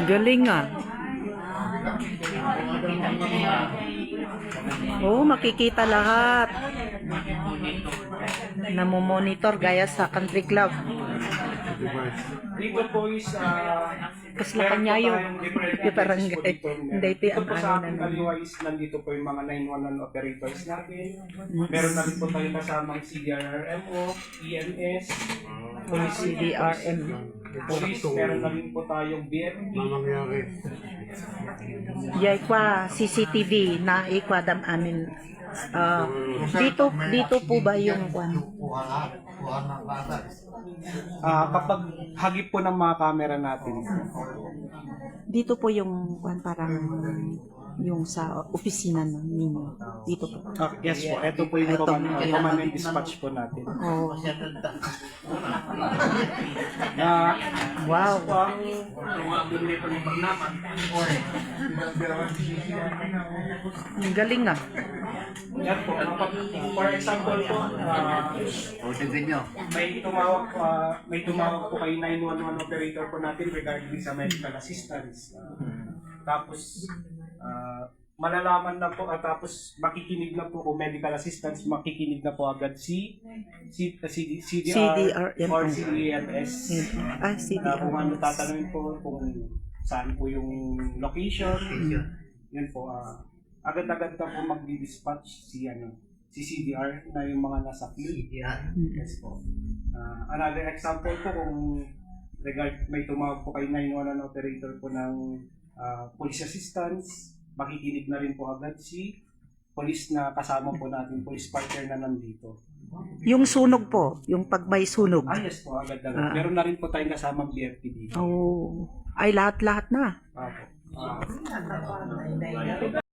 Galing ah. Oo, makikita lahat. Namomonitor gaya sa country club. Dito po is Kasla kanya yung barangay. Hindi, ito Dito ang po ano sa na ating naman. kaliwa is nandito po yung mga 911 operators natin. Meron na rin po tayo kasamang CDRRMO, EMS, Police, CDRM. Police, meron na rin po tayong BFP. Yay kwa CCTV na ikwadam amin. Dito po ba yung kwan? Kapag hagip po ng mga camera natin, Dito po yung kwan parang yung sa opisina ninyo. Dito po. yes po, ito po yung Ito, yung- command and dispatch po natin. Oh, Na wow. ang Ang galing ah. yan po, for example po, may tumawag po kay 911 operator po natin regarding sa medical assistance. Tapos malalaman na po at tapos makikinig na po kung medical assistance, makikinig na po agad CDR or CEMS. Kung ano tatanungin po kung saan po yung location. Yun po, agad-agad na po mag-dispatch si CDR na yung mga nasa field. Yes po. Another example po kung may tumawag po kay 911 operator po ng police assistance, makikinig na rin po agad si police na kasama po natin, police partner na nandito. Yung sunog po, yung pag may sunog. Yes po, agad-agad. Meron na rin po tayong kasamang BFP dito. Oh, ay lahat-lahat na. Opo.